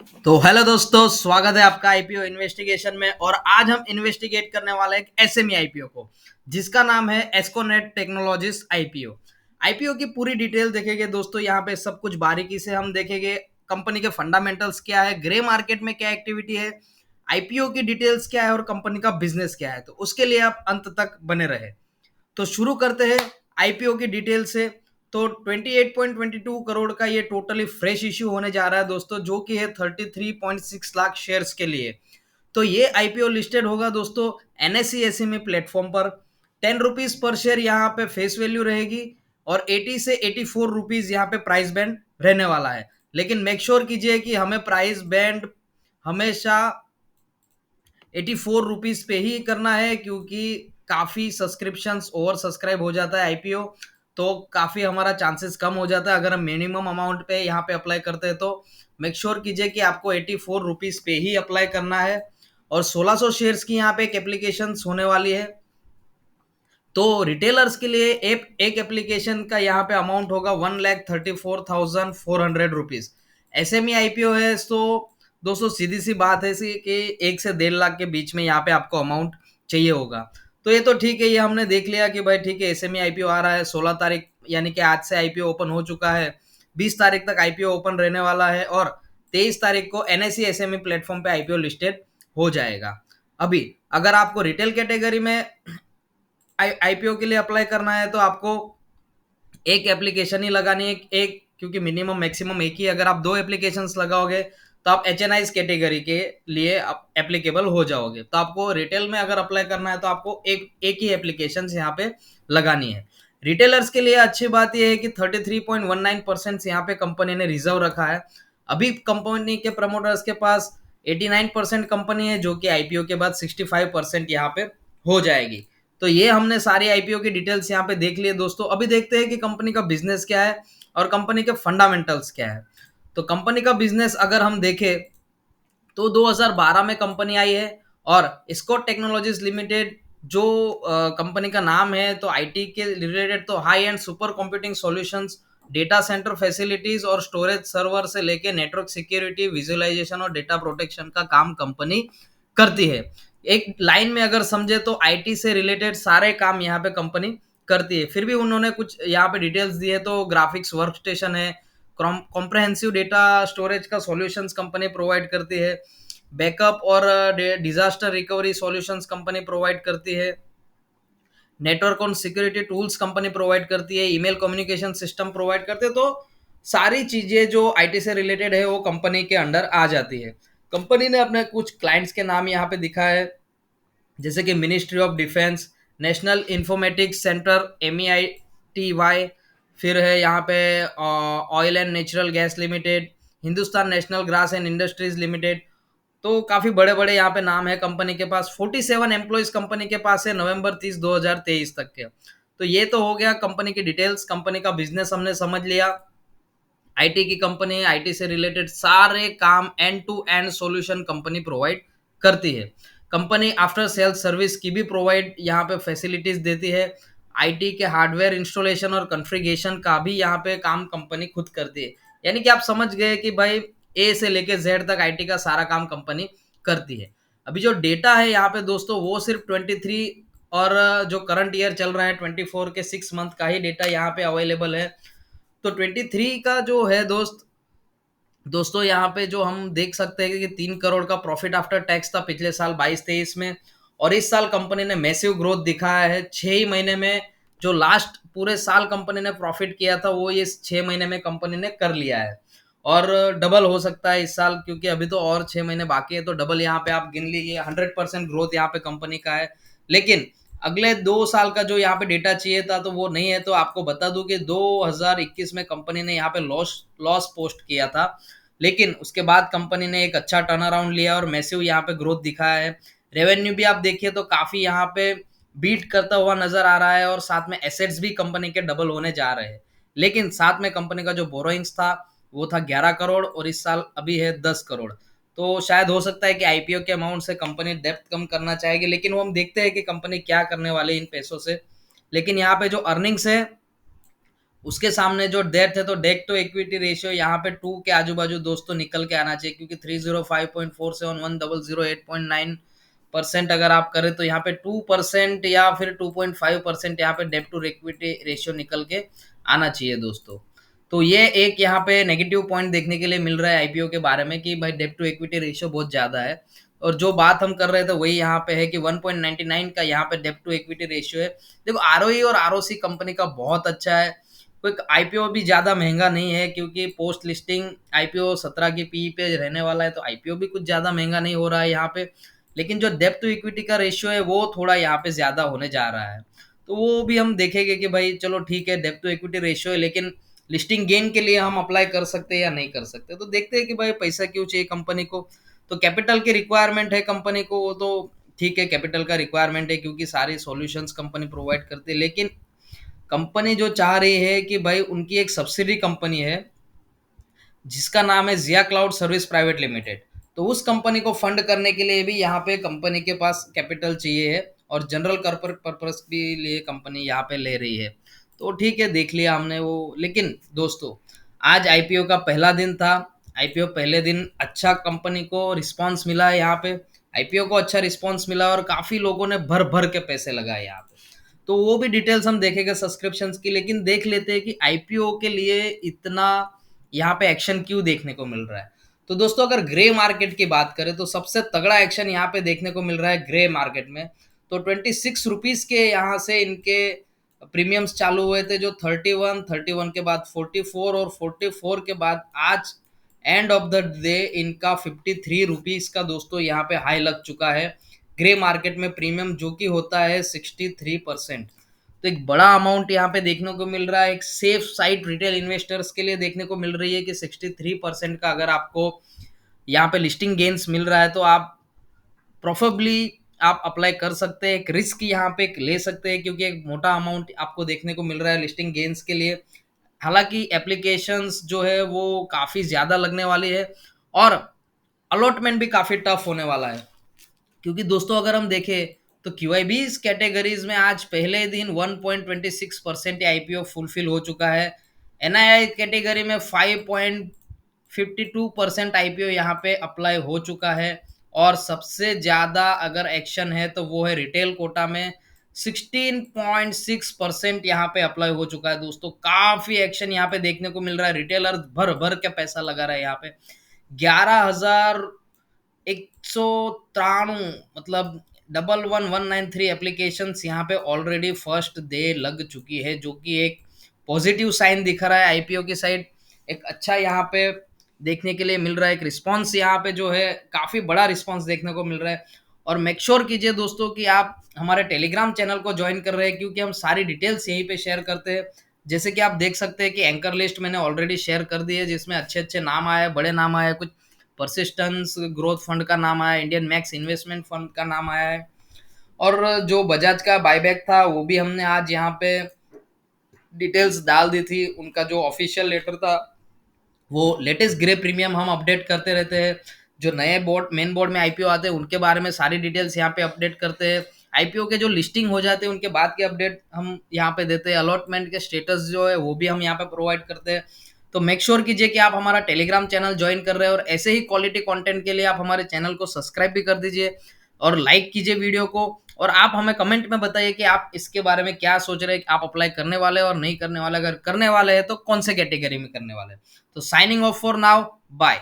तो हेलो दोस्तों, स्वागत है आपका आईपीओ इन्वेस्टिगेशन में। और आज हम इन्वेस्टिगेट करने वाले हैं एक एसएमई आईपीओ को, जिसका नाम है एस्कोनेट टेक्नोलॉजीज आईपीओ। आईपीओ की पूरी डिटेल देखेंगे दोस्तों, यहाँ पे सब कुछ बारीकी से हम देखेंगे। कंपनी के फंडामेंटल्स क्या है, ग्रे मार्केट में क्या एक्टिविटी है, आईपीओ की डिटेल्स क्या है और कंपनी का बिजनेस क्या है। तो उसके लिए आप अंत तक बने रहे। तो शुरू करते हैं आईपीओ की डिटेल से। तो 28.22 करोड़ का ये टोटली फ्रेश इश्यू होने जा रहा है दोस्तों, जो कि है 33.6 लाख शेयर्स के लिए। तो ये आईपीओ लिस्टेड होगा दोस्तों एनएसई एसएमई प्लेटफॉर्म पर। 10 रुपीज पर शेयर यहाँ पे फेस वैल्यू रहेगी और 80 से 84 रुपीज यहाँ पे प्राइस बैंड रहने वाला है। लेकिन मेक श्योर कीजिए कि हमें प्राइस बैंड हमेशा 84 रुपीज पे ही करना है, क्योंकि काफी सब्सक्रिप्शन ओवर सब्सक्राइब हो जाता है आईपीओ। तो काफी हमारा चांसेस कम हो जाता है अगर हम मिनिमम अमाउंट पे यहाँ पे अप्लाई करते हैं। तो मेक श्योर कीजिए कि आपको 84 रुपीज पे ही अप्लाई करना है। और 1600 शेयर्स की यहाँ पे एक एप्लीकेशन होने वाली है। तो रिटेलर्स के लिए एक एप्लीकेशन का यहाँ पे अमाउंट होगा 1,34,400 रुपीज। एसएमई आईपीओ है तो दोस्तों सीधी सी बात है कि 1 से 1.5 लाख के बीच में यहाँ पे आपको अमाउंट चाहिए होगा। तो ये तो ठीक है, ये हमने देख लिया कि भाई ठीक है, एसएमई आईपीओ आ रहा है 16 तारीख, यानी कि आज से आईपीओ ओपन हो चुका है। 20 तारीख तक आईपीओ ओपन रहने वाला है और 23 तारीख को एनएसई एसएमई प्लेटफॉर्म पे आईपीओ लिस्टेड हो जाएगा। अभी अगर आपको रिटेल कैटेगरी में आईपीओ के लिए अप्लाई करना है तो आपको एक एप्लीकेशन ही लगानी है, एक, क्योंकि मिनिमम मैक्सिमम एक ही। अगर आप दो एप्लीकेशंस लगाओगे तो आप एचएनआईज कैटेगरी के लिए आप एप्लीकेबल हो जाओगे। तो आपको रिटेल में अगर अप्लाई करना है तो आपको एक ही एप्लीकेशन यहाँ पे लगानी है। रिटेलर्स के लिए अच्छी बात यह है कि 33.19% यहाँ पे कंपनी ने रिजर्व रखा है। अभी कंपनी के प्रमोटर्स के पास 89% कंपनी है, जो कि आईपीओ के बाद 65% यहाँ पे हो जाएगी। तो ये हमने सारी आईपीओ की डिटेल्स यहाँ पे देख लिए दोस्तों। अभी देखते हैं कि कंपनी का बिजनेस क्या है और कंपनी के फंडामेंटल्स क्या है। तो कंपनी का बिजनेस अगर हम देखें तो 2012 में कंपनी आई है। और स्कॉट टेक्नोलॉजीज लिमिटेड जो कंपनी का नाम है, तो आईटी के रिलेटेड तो high and super computing solutions, data centre facilities और स्टोरेज सर्वर से लेके नेटवर्क सिक्योरिटी, विजुअलाइजेशन और डेटा प्रोटेक्शन का काम कंपनी करती है। एक लाइन में अगर समझे तो आईटी से रिलेटेड सारे काम यहाँ पे कंपनी करती है। फिर भी उन्होंने कुछ यहाँ पे डिटेल्स दी है। तो ग्राफिक्स वर्क स्टेशन है, कॉम्प्रहेंसिव डेटा स्टोरेज का सॉल्यूशंस कंपनी प्रोवाइड करती है, बैकअप और disaster recovery solutions company provide करती है, नेटवर्क और सिक्योरिटी टूल्स कंपनी प्रोवाइड करती है, ईमेल कम्युनिकेशन सिस्टम प्रोवाइड करते हैं। तो सारी चीजें जो आईटी से रिलेटेड है वो कंपनी के अंडर आ जाती है। कंपनी ने अपने कुछ क्लाइंट्स के नाम यहाँ पे दिखा है, जैसे कि ministry of defence, national informatics centre MEITY, फिर है यहाँ पे oil and natural gas limited, Hindustan national grass and industries limited. तो काफी बड़े बड़े यहाँ पे नाम है कंपनी के पास। 47 एम्प्लॉइज कंपनी के पास है नवंबर 30 2023 तक के। तो ये तो हो गया कंपनी की डिटेल्स, कंपनी का बिजनेस हमने समझ लिया। आईटी की कंपनी, आईटी से रिलेटेड सारे काम end to end solution company provide करती है। कंपनी आफ्टर सेल्स सर्विस की भी प्रोवाइड यहाँ पे फैसिलिटीज देती है। आईटी के हार्डवेयर इंस्टॉलेशन और कॉन्फ़िगरेशन का भी यहाँ पे काम कंपनी खुद करती है। यानी कि आप समझ गए कि भाई ए से लेके जेड तक आईटी का सारा काम कंपनी करती है। अभी जो डेटा है यहाँ पे दोस्तों, वो सिर्फ 23 और जो करंट ईयर चल रहा है 24 के 6 मंथ का ही डेटा यहाँ पे अवेलेबल है। तो 23 का जो है दोस्तों यहाँ पे जो हम देख सकते हैं कि 3 करोड़ का प्रॉफिट आफ्टर टैक्स था पिछले साल 22-23 में। और इस साल कंपनी ने मैसिव ग्रोथ दिखाया है। 6 ही महीने में जो लास्ट पूरे साल कंपनी ने प्रॉफिट किया था, वो ये 6 महीने में कंपनी ने कर लिया है। और डबल हो सकता है इस साल, क्योंकि अभी तो और 6 महीने बाकी है। तो डबल यहाँ पे आप गिन लीजिए, 100% ग्रोथ यहाँ पे कंपनी का है। लेकिन अगले 2 साल का जो यहाँ पे डेटा चाहिए था तो वो नहीं है। तो आपको बता दूं कि 2021 में कंपनी ने यहाँ पे लॉस लॉस पोस्ट किया था। लेकिन उसके बाद कंपनी ने एक अच्छा टर्न अराउंड लिया और मैसिव यहाँ पे ग्रोथ दिखाया है। रेवेन्यू भी आप देखिए तो काफी यहाँ पे बीट करता हुआ नजर आ रहा है और साथ में एसेट्स भी कंपनी के डबल होने जा रहे हैं। लेकिन साथ में कंपनी का जो बोरोइंग्स था वो था 11 करोड़ और इस साल अभी है 10 करोड़। तो शायद हो सकता है कि आईपीओ के अमाउंट से कंपनी डेप्थ कम करना चाहेगी, लेकिन वो हम देखते हैं कि कंपनी क्या करने वाले इन पैसों से। लेकिन यहाँ पे जो अर्निंग्स है उसके सामने जो डेट है तो डेट टू इक्विटी रेशियो यहाँ पे 2 के आजू-बाजू दोस्तों निकल के आना चाहिए, क्योंकि 305.47 अगर आप करें तो यहाँ पे 2% या फिर 2.5% यहाँ पे डेट टू इक्विटी रेशियो निकल के आना चाहिए दोस्तों। तो ये एक यहाँ पे नेगेटिव पॉइंट देखने के लिए मिल रहा है आईपीओ के बारे में कि भाई डेट टू इक्विटी रेशियो बहुत ज़्यादा है। और जो बात हम कर रहे थे वही यहाँ पे है कि 1.99 का यहाँ पे डेट टू इक्विटी रेशियो है। देखो आरओई और आरओसी कंपनी का बहुत अच्छा है। कोई आईपीओ भी ज़्यादा महंगा नहीं है, क्योंकि पोस्ट लिस्टिंग आईपीओ 17 की पी पे रहने वाला है, तो आईपीओ भी कुछ ज़्यादा महंगा नहीं हो रहा है यहाँ पे। लेकिन जो डेब्ट टू इक्विटी का रेशियो है वो थोड़ा यहाँ पे ज़्यादा होने जा रहा है। तो वो भी हम देखेंगे कि भाई चलो ठीक है, डेब्ट टू इक्विटी रेशियो है, लेकिन लिस्टिंग गेन के लिए हम अप्लाई कर सकते हैं या नहीं कर सकते। तो देखते हैं कि भाई पैसा क्यों चाहिए कंपनी को। तो कैपिटल की रिक्वायरमेंट है कंपनी को, वो तो ठीक है, कैपिटल का रिक्वायरमेंट है क्योंकि सारी सॉल्यूशंस कंपनी प्रोवाइड करती है। लेकिन कंपनी जो चाह रही है कि भाई उनकी एक सब्सिडी कंपनी है जिसका नाम है जिया क्लाउड सर्विस प्राइवेट लिमिटेड। तो उस कंपनी को फंड करने के लिए भी यहाँ पे कंपनी के पास कैपिटल चाहिए है, और जनरल कॉर्पोरेट पर्पस के लिए कंपनी यहाँ पे ले रही है। तो ठीक है, देख लिया हमने वो। लेकिन दोस्तों आज आईपीओ का पहला दिन था। आईपीओ पहले दिन अच्छा कंपनी को रिस्पांस मिला है यहाँ पे। आईपीओ को अच्छा रिस्पांस मिला और काफ़ी लोगों ने भर भर के पैसे लगाए यहाँ पे। तो वो भी डिटेल्स हम देखेंगे सब्सक्रिप्शंस की। लेकिन देख लेते हैं कि आईपीओ के लिए इतना यहाँ पे एक्शन क्यों देखने को मिल रहा है। तो दोस्तों अगर ग्रे मार्केट की बात करें तो सबसे तगड़ा एक्शन यहाँ पे देखने को मिल रहा है ग्रे मार्केट में। तो 26 रुपीज़ के यहाँ से इनके प्रीमियम्स चालू हुए थे, जो 31 के बाद 44 और 44 के बाद आज एंड ऑफ द डे इनका 53 रुपीज़ का दोस्तों यहाँ पे हाई लग चुका है ग्रे मार्केट में प्रीमियम, जो कि होता है 63%। तो एक बड़ा अमाउंट यहाँ पे देखने को मिल रहा है। एक सेफ साइड रिटेल इन्वेस्टर्स के लिए देखने को मिल रही है कि 63% का अगर आपको यहाँ पे लिस्टिंग गेन्स मिल रहा है तो आप प्रोफेबली आप अप्लाई कर सकते हैं। एक रिस्क यहाँ पे ले सकते हैं, क्योंकि एक मोटा अमाउंट आपको देखने को मिल रहा है लिस्टिंग गेन्स के लिए। हालांकि एप्लीकेशंस जो है वो काफ़ी ज़्यादा लगने वाली है और अलॉटमेंट भी काफ़ी टफ होने वाला है। क्योंकि दोस्तों अगर हम देखें तो क्यूआईबीज कैटेगरीज में आज पहले दिन 1.26% आईपीओ फुलफिल हो चुका है। एनआईआई कैटेगरी में 5.52% आईपीओ यहाँ पे अप्लाई हो चुका है। और सबसे ज़्यादा अगर एक्शन है तो वो है रिटेल कोटा में 16.6% यहाँ पे अप्लाई हो चुका है। दोस्तों काफ़ी एक्शन यहाँ पे देखने को मिल रहा है। रिटेलर भर भर के पैसा लगा रहा है यहाँ पे। 11,193 मतलब 11193 एप्लीकेशंस यहाँ पे ऑलरेडी फर्स्ट डे लग चुकी है, जो कि एक पॉजिटिव साइन दिख रहा है आईपीओ की साइड। एक अच्छा यहाँ पे देखने के लिए मिल रहा है। एक रिस्पांस यहाँ पे जो है काफ़ी बड़ा रिस्पांस देखने को मिल रहा है। और मेक श्योर कीजिए दोस्तों कि आप हमारे टेलीग्राम चैनल को ज्वाइन कर रहे हैं, क्योंकि हम सारी डिटेल्स यहीं पे शेयर करते हैं। जैसे कि आप देख सकते हैं कि एंकर लिस्ट मैंने ऑलरेडी शेयर कर दी है, जिसमें अच्छे अच्छे नाम आए, बड़े नाम आए, कुछ परसिस्टेंस ग्रोथ फंड का नाम आया, इंडियन मैक्स इन्वेस्टमेंट फंड का नाम आया है। और जो बजाज का बायबैक था वो भी हमने आज यहाँ पे डिटेल्स डाल दी थी। उनका जो ऑफिशियल लेटर था, वो लेटेस्ट ग्रे प्रीमियम हम अपडेट करते रहते हैं। जो नए बोर्ड मेन बोर्ड में आईपीओ आते हैं उनके बारे में सारी डिटेल्स यहाँ पे अपडेट करते हैं। आईपीओ के जो लिस्टिंग हो जाते हैं उनके बाद के अपडेट हम यहाँ पे देते हैं। अलॉटमेंट के स्टेटस जो है वो भी हम यहाँ पे प्रोवाइड करते हैं। तो मेक श्योर कीजिए कि आप हमारा टेलीग्राम चैनल ज्वाइन कर रहे हैं, और ऐसे ही क्वालिटी कंटेंट के लिए आप हमारे चैनल को सब्सक्राइब भी कर दीजिए और लाइक कीजिए वीडियो को। और आप हमें कमेंट में बताइए कि आप इसके बारे में क्या सोच रहे हैं, कि आप अप्लाई करने वाले हैं और नहीं करने वाले। अगर करने वाले हैं तो कौन से कैटेगरी में करने वाले हैं। तो signing off for now, bye.